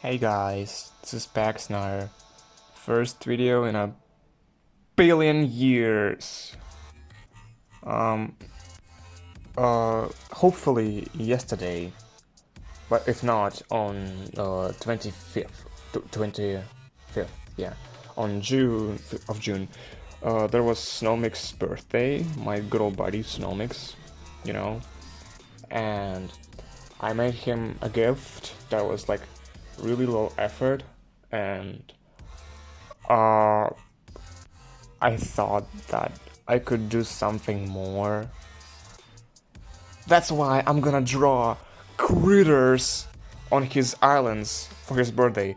Hey guys, this is Paxnar. First video in a billion years. Um, Hopefully yesterday, but if not, on 25th, 25th, yeah, on June, there was Snowmix's birthday, my good old buddy Snowmix, you know, and I made him a gift that was like really low effort, and uh, I thought that I could do something more. That's why I'm gonna draw critters on his islands for his birthday.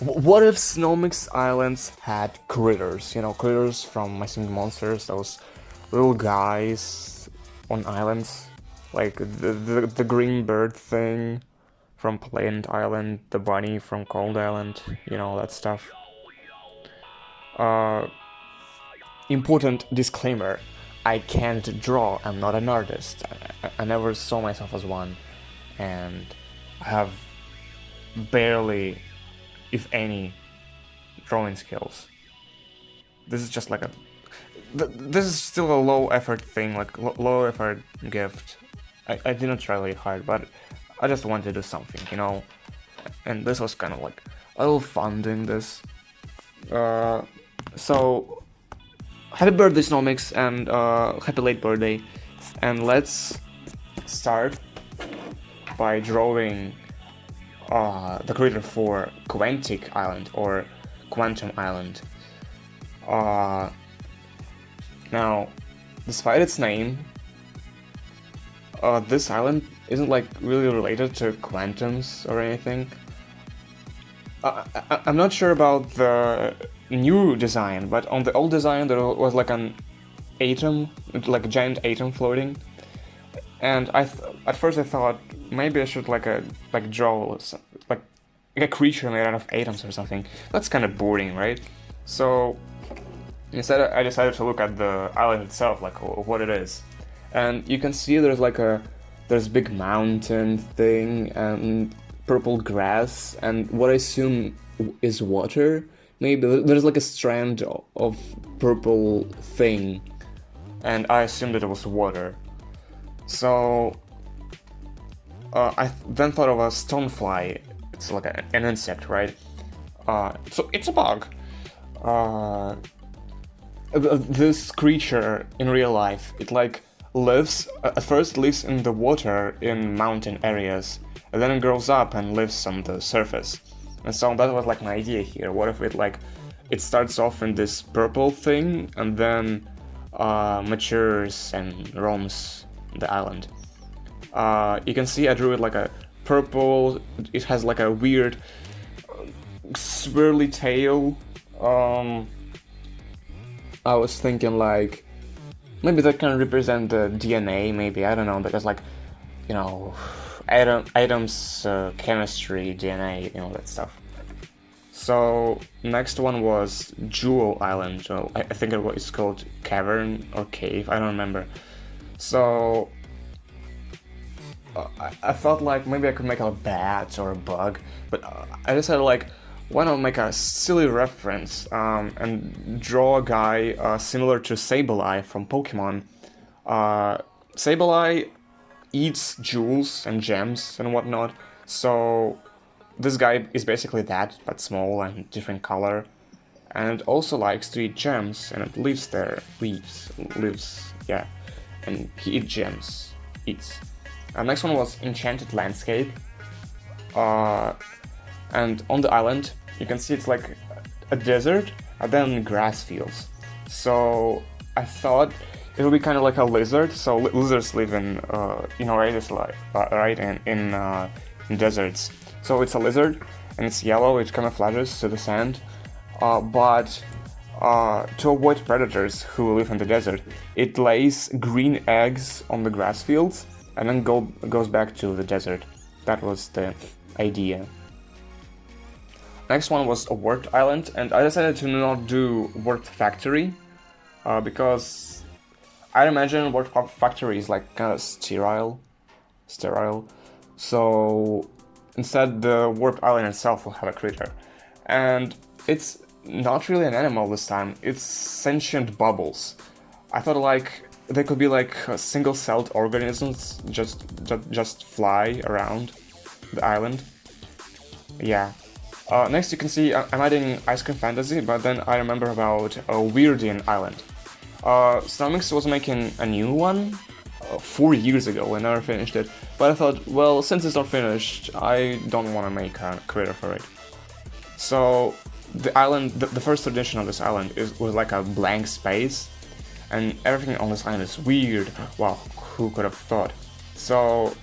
What if Snowmix Islands had critters? You know, critters from My Singing Monsters, those little guys on islands. Like the green bird thing from Pleasant Island, the bunny from Cold Island, you know, that stuff. Uh, Important disclaimer, I can't draw, I'm not an artist. I never saw myself as one, and I have barely, if any, drawing skills. This is just like a... This is still a low effort thing, like low effort gift. I didn't try really hard, but I just wanted to do something, you know? And this was kind of like a little fun doing this. So happy birthday, Snowmix, and happy late birthday. And let's start by drawing the creator for Quantic Island or Quantum Island. Now, despite its name, this island isn't like really related to quantums or anything. I'm not sure about the new design, but on the old design there was like an atom, like a giant atom floating, and at first I thought maybe I should like draw like a creature made out of atoms or something. That's kind of boring, right? So instead I decided to look at the island itself, like what it is, and you can see there's big mountain thing and purple grass and what I assume is water. Maybe there's like a strand of purple thing, and I assumed that it was water. So I then thought of a stonefly. It's like an insect, right? So it's a bug. This creature in real life, it like lives, at first lives in the water in mountain areas, and then it grows up and lives on the surface. And so that was like my idea here. What if it starts off in this purple thing and then matures and roams the island. You can see I drew it like a purple. It has like a weird swirly tail. I was thinking like maybe that can represent the DNA. Maybe, I don't know, because like, you know, atoms, chemistry, DNA, you know, that stuff. So next one was Jewel Island. So I think it's called Cavern or Cave. I don't remember. So I thought like maybe I could make a bat or a bug, but I decided like why not make a silly reference and draw a guy similar to Sableye from Pokemon. Sableye eats jewels and gems and whatnot, so this guy is basically that, but small and different color, and also likes to eat gems, and it lives there, lives, yeah, and he eats gems, eats. Next one was Enchanted Landscape, and on the island, you can see it's like a desert, and then grass fields. So I thought it would be kind of like a lizard. So lizards live in oasis life, right? In deserts. So it's a lizard, and it's yellow. It camouflages to the sand, but to avoid predators who live in the desert, it lays green eggs on the grass fields and then goes back to the desert. That was the idea. Next one was a word island, and I decided to not do word factory because I imagine word factory is like kind of sterile. So Instead, the warp island itself will have a critter. And it's not really an animal this time, it's sentient bubbles. I thought like they could be like single-celled organisms just fly around the island. Yeah. Next you can see I'm adding Ice Cream Fantasy, but then I remember about Weirdian Island. Snowmix was making a new one 4 years ago. I never finished it, but I thought, well, since it's not finished, I don't want to make a creator for it. So the island, the first edition of this island was like a blank space, and everything on this island is weird. Wow, who could have thought? So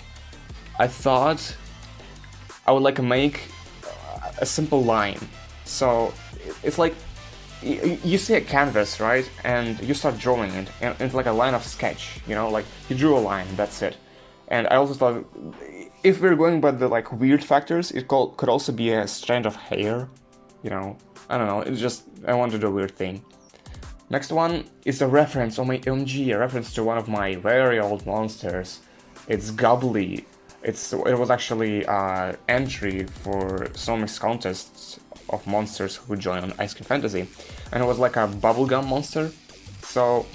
I thought I would like make a simple line. So it's like you see a canvas, right? And you start drawing it, and it's like a line of sketch, you know, like you drew a line, that's it. And I also thought, if we're going by the like weird factors, it could also be a strand of hair, you know. I don't know. It's just I want to do a weird thing. Next one is a reference, oh my OMG, a reference to one of my very old monsters. It's Gubbly. It was actually an entry for Snowmix contests of monsters who join on Ice Cream Fantasy, and it was like a bubblegum monster. So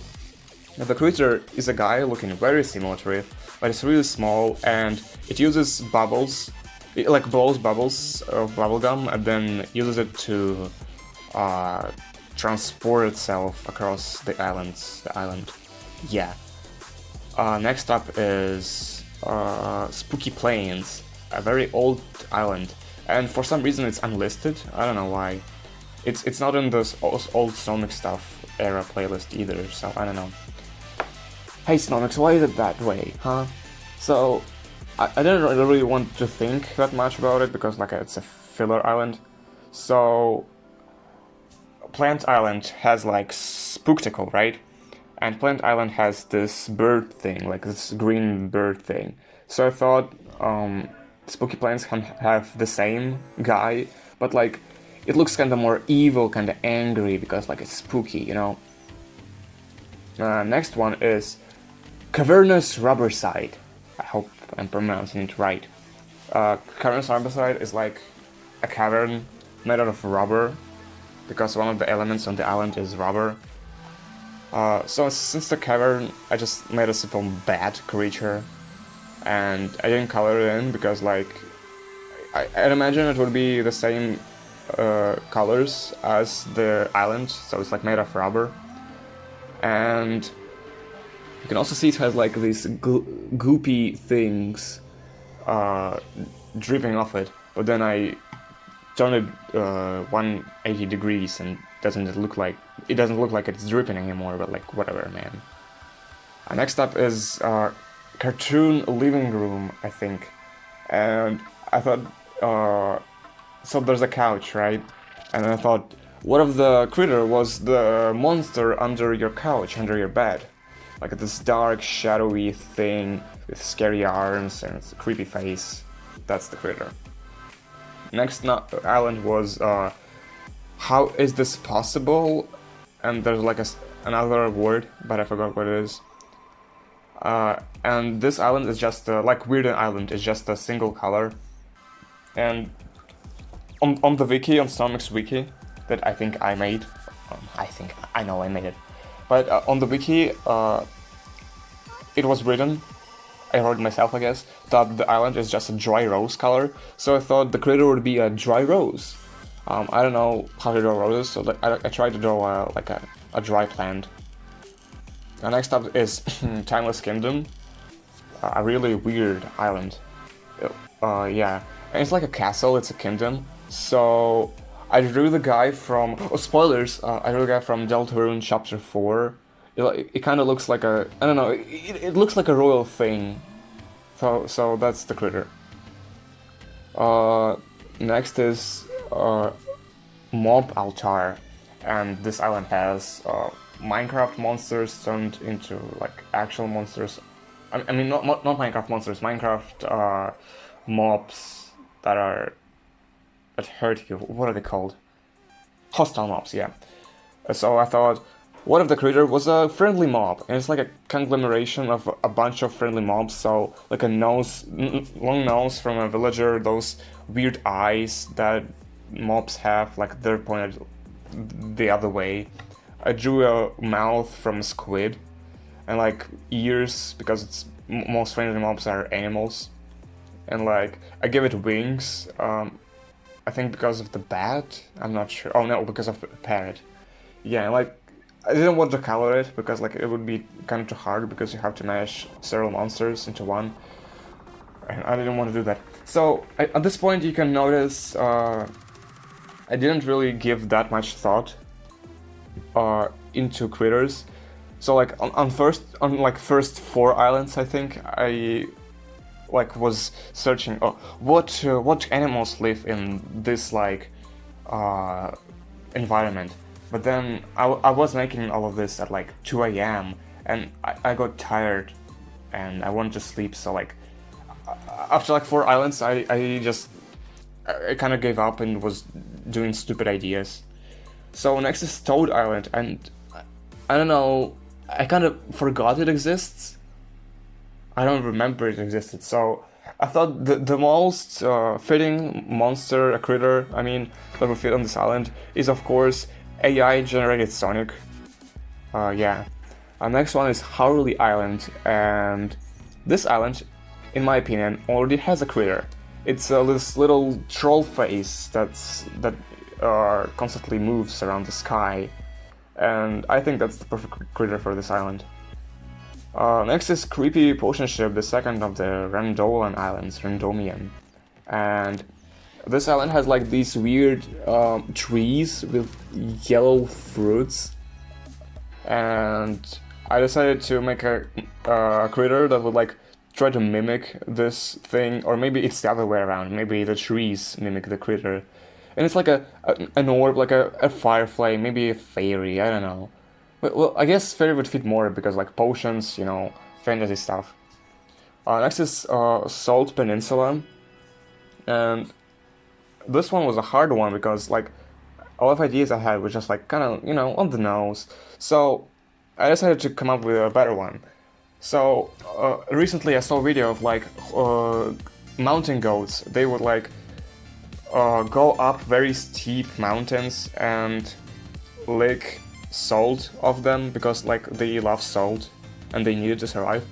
the creature is a guy looking very similar to it, but it's really small, and it uses bubbles. It like blows bubbles of bubblegum and then uses it to transport itself across the island. Yeah. Next up is Spooky Plains, a very old island, and for some reason it's unlisted. I don't know why. It's not in this old Snowmix stuff era playlist either, so I don't know. Hey Snowmix, why is it that way, huh? So I didn't really want to think that much about it because like it's a filler island. So Plant Island has like Spooktacle, right? And Plant Island has this bird thing, like this green bird thing. So I thought Spooky Plants can have the same guy, but like it looks kind of more evil, kind of angry because like it's spooky, you know. Next one is Cavernous Rubberside. I hope I'm pronouncing it right. Cavernous Rubberside is like a cavern made out of rubber, because one of the elements on the island is rubber. So since the cavern, I just made a simple bat creature, and I didn't color it in because like I'd imagine it would be the same colors as the island, so it's like made of rubber. And you can also see it has like these goopy things dripping off it, but then I turned it 180 degrees and it doesn't look like it's dripping anymore, but like whatever, man. Next up is Cartoon Living Room, I think, and I thought so there's a couch, right? And I thought, what if the critter was the monster under your couch, under your bed? Like this dark, shadowy thing with scary arms and a creepy face. That's the critter. Next island was how is this possible? And there's like another word, but I forgot what it is. And this island is just like Weird Island is just a single color. And on the wiki, on Snowmix wiki, that I think I made, I know I made it, but on the wiki, it was written, I wrote it myself I guess, that the island is just a dry rose color, so I thought the critter would be a dry rose. I don't know how to draw roses, so I tried to draw like a dry plant. Next up is Timeless Kingdom, a really weird island. Yeah, and it's like a castle, it's a kingdom. So I drew the guy from, spoilers, I drew the guy from Deltarune Chapter 4. It kind of looks like a, I don't know, it looks like a royal thing. So that's the critter. Next is Mob Altar, and this island has Minecraft monsters turned into like actual monsters. I mean, not Minecraft monsters, Minecraft mobs that hurt you. What are they called? Hostile mobs, yeah. So I thought, one of the creators was a friendly mob, and it's like a conglomeration of a bunch of friendly mobs. So like a long nose from a villager, those weird eyes that mobs have, like they're pointed the other way. I drew a mouth from a squid, and like ears because it's most friendly mobs are animals, and like I give it wings. I think because of the bat. I'm not sure. Oh no, because of the parrot. Yeah, like I didn't want to color it because like it would be kind of too hard because you have to mash several monsters into one, and I didn't want to do that. So at this point, you can notice I didn't really give that much thought into critters. So like on first 4 islands, I think I like was searching what animals live in this like environment. But then I was making all of this at like 2 a.m. and I got tired and I wanted to sleep. So like after like 4 islands, I kind of gave up and was doing stupid ideas. So next is Toad Island, and I don't know, I kind of forgot it exists. I don't remember it existed. So I thought the most fitting monster, a critter, I mean, that would fit on this island is of course AI generated Sonic. Yeah. Next one is Howley Island, and this island, in my opinion, already has a critter. It's this little troll face that constantly moves around the sky, and I think that's the perfect critter for this island. Next is Creepy Potion Ship, the second of the Randolan Islands, Randomian. And this island has like these weird trees with yellow fruits, and I decided to make a critter that would like try to mimic this thing, or maybe it's the other way around. Maybe the trees mimic the critter, and it's like an orb, like a firefly, maybe a fairy. I don't know. Well, I guess fairy would fit more because like potions, you know, fantasy stuff. Next is Salt Peninsula, and this one was a hard one because like a lot of ideas I had were just like kind of, you know, on the nose. So I decided to come up with a better one. So recently I saw a video of like mountain goats. They would like go up very steep mountains and lick salt of them because like they love salt and they need it to survive.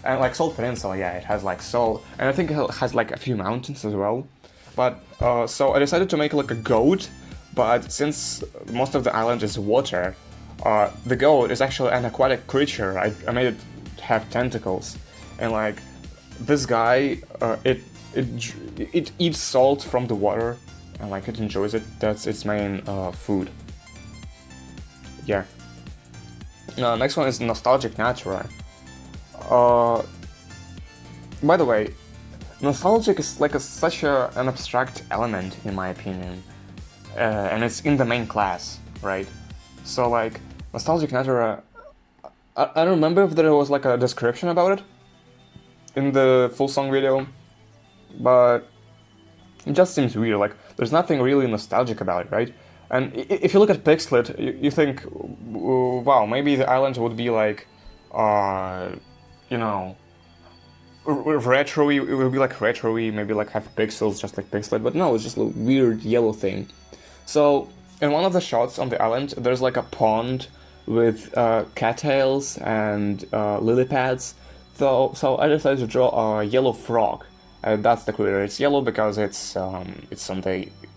And like Salt Peninsula, yeah, it has like salt, and I think it has like a few mountains as well. But so I decided to make like a goat, but since most of the island is water, the goat is actually an aquatic creature. I made it have tentacles, and like this guy, it eats salt from the water, and like it enjoys it. That's its main food. Yeah. Next one is Nostalgic Natura. By the way, nostalgic is like such an abstract element in my opinion, and it's in the main class, right? So like Nostalgic Natura, I don't remember if there was like a description about it in the full song video, but it just seems weird. Like there's nothing really nostalgic about it, right? And if you look at Pixlet, you think, wow, maybe the island would be like, you know, retro-y. It would be like retro-y, maybe like have pixels just like Pixlet, but no, it's just a weird yellow thing. So in one of the shots on the island, there's like a pond with cattails and lily pads. So I decided to draw a yellow frog. That's the critter. It's yellow because it's on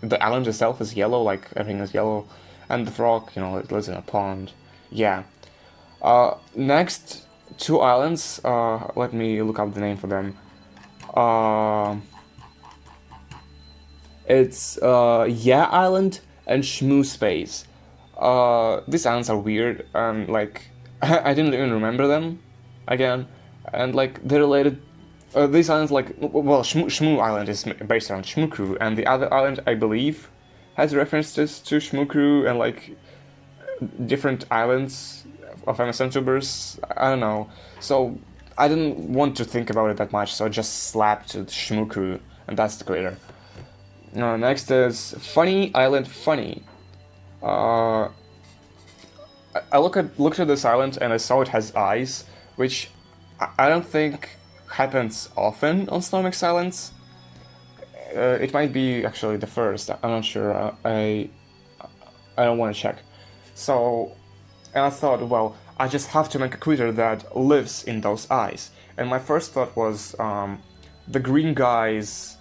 the island itself is yellow, like everything is yellow, and the frog, you know, it lives in a pond. Yeah. Next 2 islands. Let me look up the name for them. It's Yeah Island and Shmoo Space. These islands are weird, and like I didn't even remember them again, and like they're related. These islands, like, well, Shmoo Island is based around Shmookru, and the other island, I believe, has references to Shmookru and like different islands of MSN tubers. I don't know. So I didn't want to think about it that much, so I just slapped Shmookru, and that's the creator. Next is Funny Island Funny. I looked at this island and I saw it has eyes, which I don't think happens often on Snowmix Islands. It might be actually the first. I'm not sure. I don't want to check. So, and I thought, well, I just have to make a critter that lives in those eyes. And my first thought was the green guys.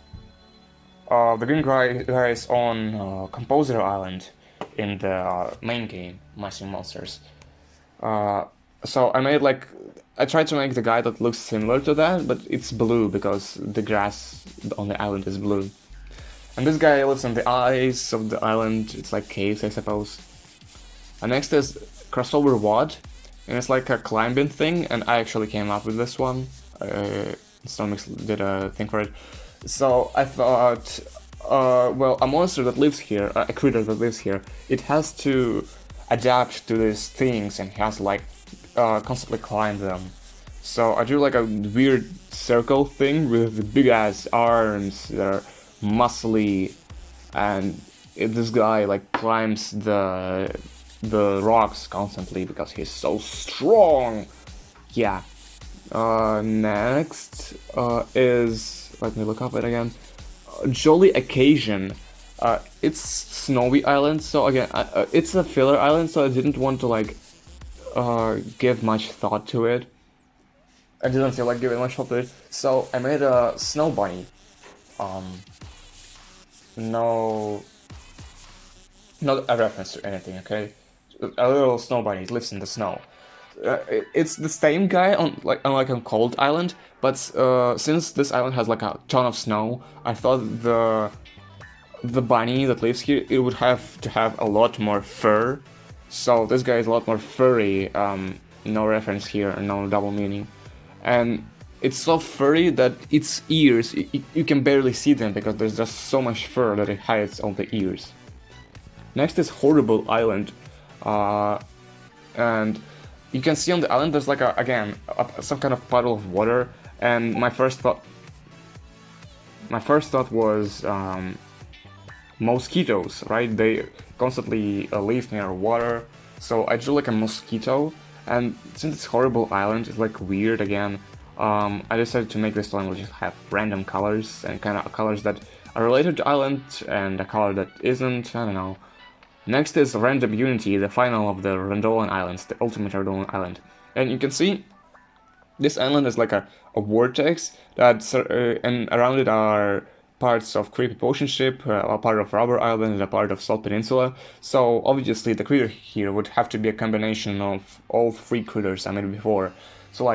Guys on Composer Island in the main game, Mastering Monsters. So I tried to make the guy that looks similar to that, but it's blue because the grass on the island is blue. And this guy lives on the ice of the island. It's like caves, I suppose. And next is Crossover Wad, and it's like a climbing thing. And I actually came up with this one. Snowmix did a thing for it. So I thought, well, a monster that lives here, a critter that lives here, it has to adapt to these things and has to like constantly climb them. So I drew like a weird circle thing with big ass arms that are muscly, and this guy like climbs the rocks constantly because he's so strong. Yeah. Next is, let me look up it again. Jolly Occasion. It's Snowy Island, so again, it's a filler island, so I didn't want to like give much thought to it. I didn't feel like giving much thought to it, so I made a snow bunny. No, not a reference to anything, okay? A little snow bunny, it lives in the snow. It's the same guy on a cold island, but since this island has like a ton of snow, I thought the bunny that lives here, it would have to have a lot more fur. So this guy is a lot more furry. No reference here, no double meaning, and it's so furry that its ears, you can barely see them because there's just so much fur that it hides all the ears. Next is Horrible Island, and you can see on the island there's like some kind of puddle of water, and my first thought was mosquitoes, right? They constantly live near water, so I drew like a mosquito, and since it's Horrible Island, it's like weird again. I decided to make this one which just have random colors and kind of colors that are related to island and a color that isn't. I don't know. Next is Random Unity, the final of the Randolan Islands, the ultimate Randolan Island. And you can see this island is like a vortex that's and around it are parts of Creepy Potion Ship, a part of Rubber Island, and a part of Salt Peninsula. So obviously the critter here would have to be a combination of all three critters I made before. So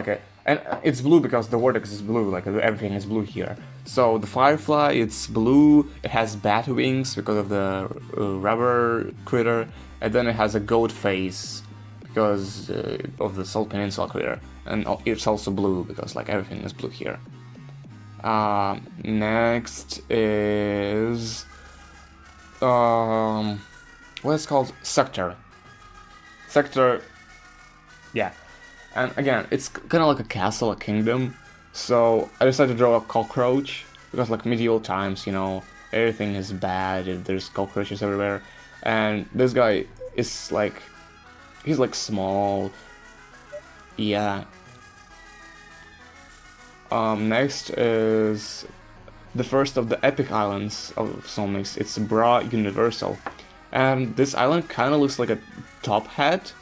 and it's blue because the vortex is blue, like everything is blue here. So the firefly, it's blue, it has bat wings because of the rubber critter, and then it has a goat face because of the Salt Peninsula critter, and it's also blue because like everything is blue here. Next is what is called Sector. Sector, yeah. And again, it's kind of like a castle, a kingdom. So I decided to draw a cockroach because, like medieval times, you know, everything is bad. There's cockroaches everywhere, and this guy is like, he's like small. Yeah. Next is the first of the epic islands of Snowmix. It's Bra Universal, and this island kind of looks like a top hat.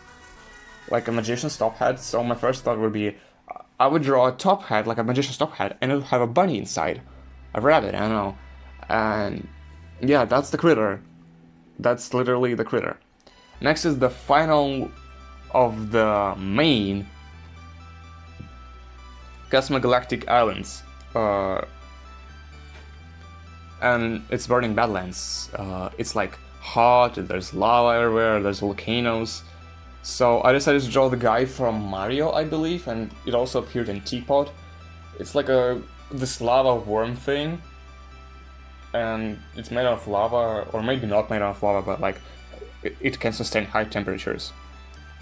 Like a magician's top hat, so my first thought would be, I would draw a top hat, like a magician's top hat, and it would have a bunny inside. A rabbit, I don't know. And yeah, that's the critter. That's literally the critter. Next is the final of the main Cosmogalactic Islands. And it's Burning Badlands. It's like hot, there's lava everywhere, there's volcanoes. So I decided to draw the guy from Mario, I believe, and it also appeared in Teapot. It's like this lava worm thing, and it's made out of lava, or maybe not made out of lava, but like it can sustain high temperatures.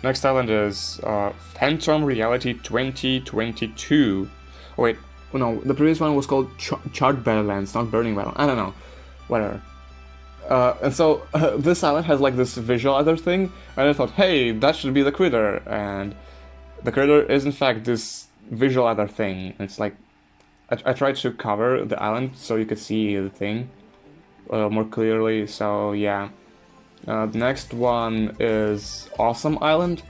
Next island is Phantom Reality 2022. Oh wait, no, the previous one was called Charred Badlands, not Burning Badlands. I don't know, whatever. And so this island has like this visualizer thing, and I thought, hey, that should be the critter, and the critter is in fact this visualizer thing. It's like I tried to cover the island so you could see the thing more clearly. So yeah, the next one is Awesome Island,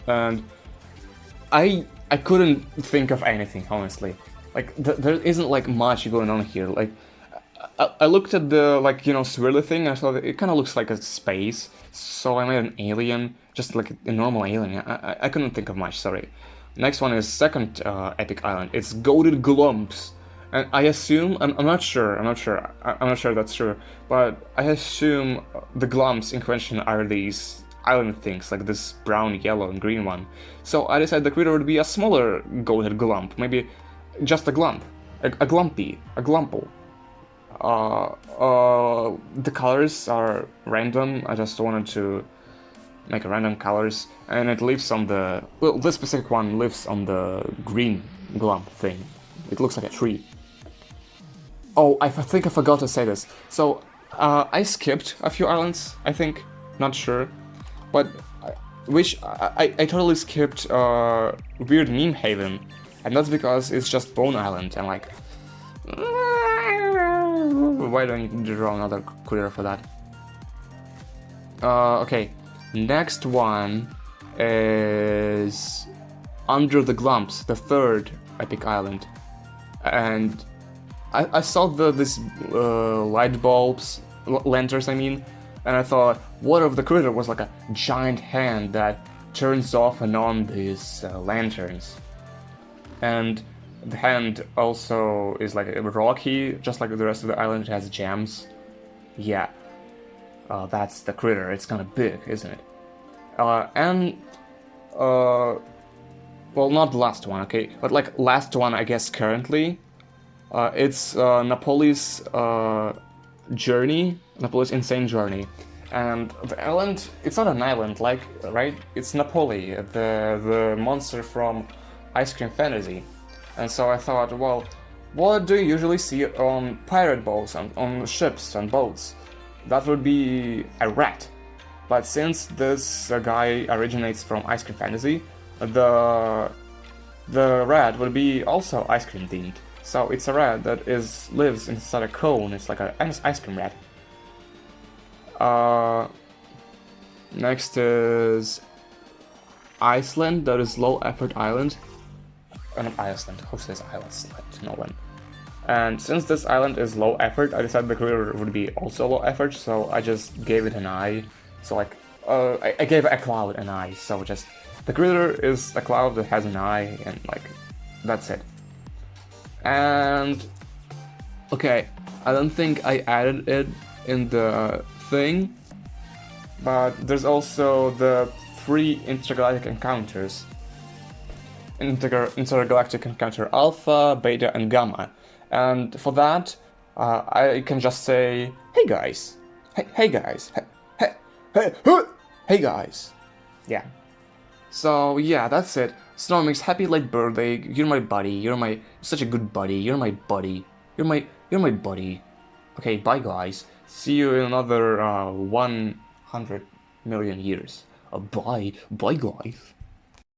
and I couldn't think of anything honestly. Like there isn't like much going on here. Like I looked at the like swirly thing and I thought it kind of looks like a space, so I made an alien, just like a normal alien. I couldn't think of much. Sorry. Next one is second epic island. It's Goated Glumps, and I assume I'm not sure. I'm not sure that's true, but I assume the glumps in question are these island things, like this brown, yellow, and green one. So I decided the critter would be a smaller goated glump, maybe just a glump, a glumpy, a glumple. The colors are random. I just wanted to make random colors, and it lives on the this specific one lives on the green glump thing. It looks like a tree. Oh, I think I forgot to say this. So I skipped a few islands. I think, not sure, but I totally skipped Weird Meme Haven, and that's because it's just Bone Island, and like. Why don't you draw another critter for that? Okay, next one is Under the Glumps, the third epic island, and I saw these light bulbs, lanterns I mean, and I thought, what if the critter was like a giant hand that turns off and on these lanterns? And the hand also is like rocky, just like the rest of the island. It has gems. Yeah, that's the critter. It's kind of big, isn't it? Well, not the last one, okay, but like last one, I guess currently, it's Napoli's journey, Napoli's insane journey, and the island. It's not an island, like right? It's Napoli, the monster from Ice Cream Fantasy. And so I thought, well, what do you usually see on pirate boats, on ships and boats? That would be a rat. But since this guy originates from Ice Cream Fantasy, the rat would be also ice cream themed. So it's a rat that lives inside a cone. It's like an ice cream rat. Next is Iceland. That is low effort island. Not Iceland, who says islands? No one. And since this island is low effort, I decided the critter would be also low effort, so I just gave it an eye. So like, I gave a cloud an eye, so just, the critter is a cloud that has an eye, and like, that's it. And, okay, I don't think I added it in the thing, but there's also the 3 intergalactic encounters. Intergalactic encounter Alpha, Beta, and Gamma. And for that, I can just say, hey guys, hey guys, hey guys. Yeah. So yeah, that's it. Snowmix, happy late birthday. You're my buddy. You're such a good buddy. You're my buddy. You're my buddy. Okay, bye guys. See you in another 100 million years. Bye guys.